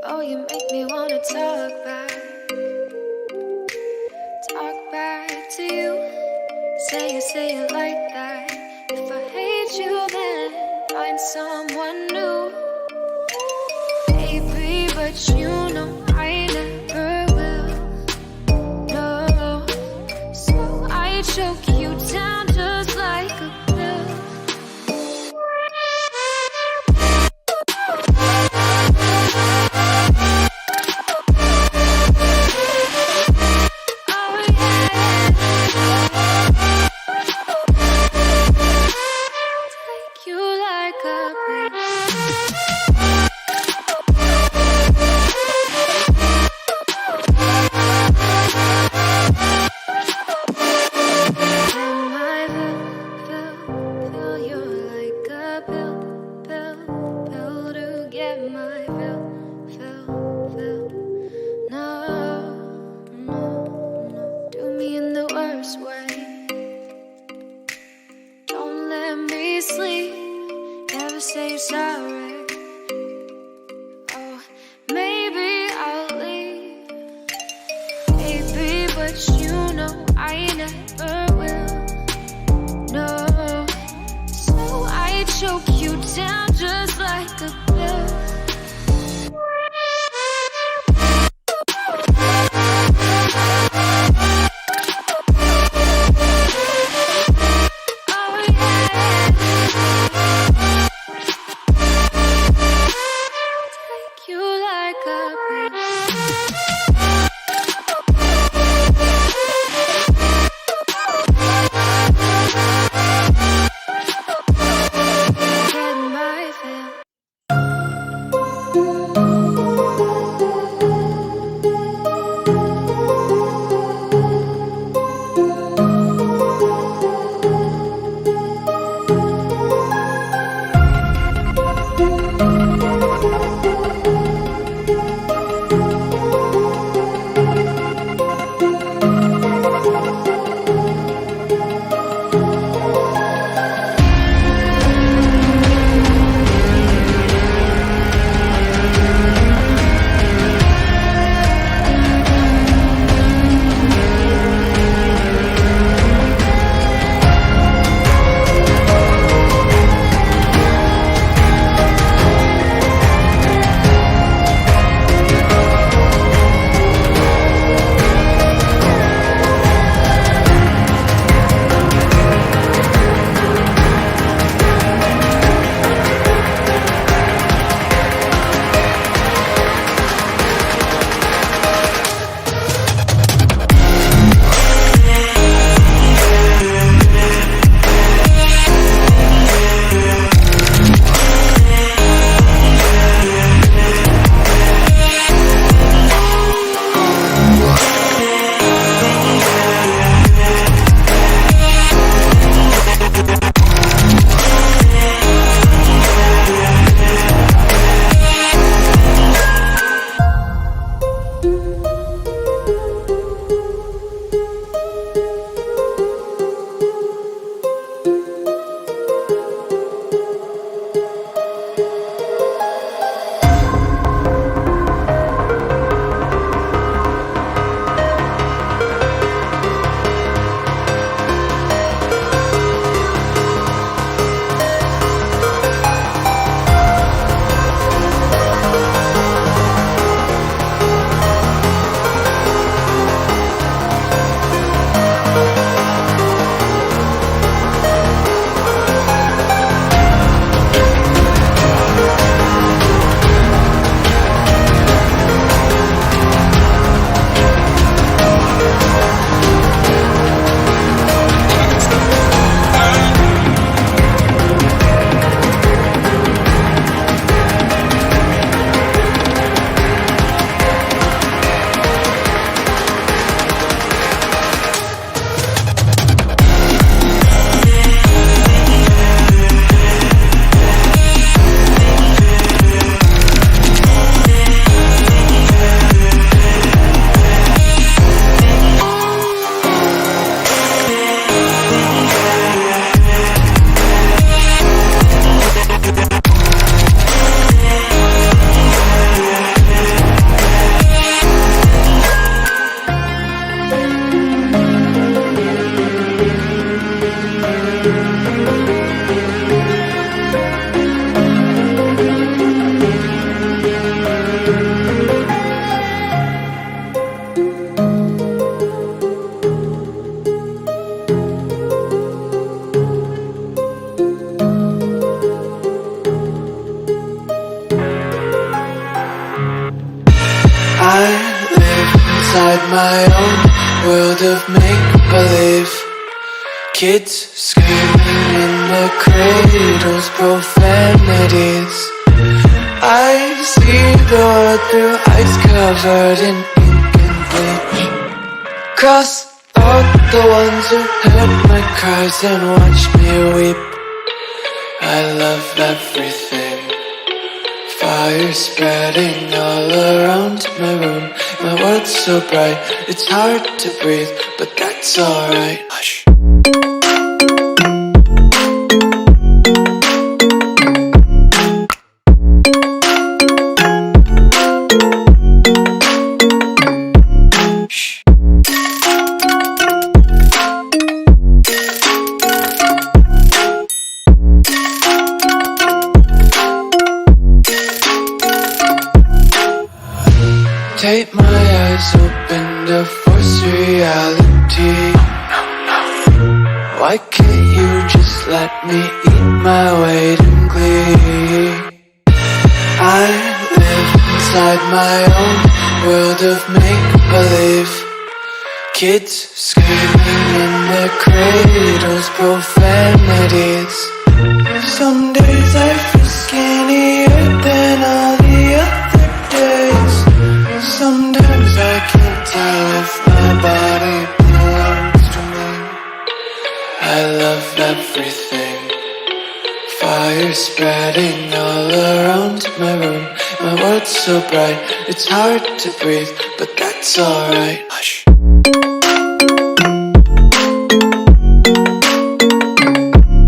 Oh, you make me wanna talk back to you. Say it like that. If I hate you, then find someone new. Baby, but you know I never will. No, so I choke you down just like a pill. Sleep, never say you're sorry. Oh, maybe I'll leave, baby, but you know I never will. No, so I choke you down just like a pill. Get my inside my own world of make-believe. Kids screaming in their cradles, profanities. I see the world through eyes covered in ink and bleach. Cross out the ones who heard my cries and watched me weep. I love everything. Fire spreading all around my room. My world's so bright, it's hard to breathe, but that's alright. Hush. Tape my eyes open to force reality. Why can't you just let me eat my weight in glee? I live inside my own world of make-believe. Kids screaming in their cradles, profanities. Some days I feel skinnier than all the other days. Sometimes I can't tell if my body belongs to me. I love everything. Fire spreading all around my room. My world's so bright, it's hard to breathe, but that's alright.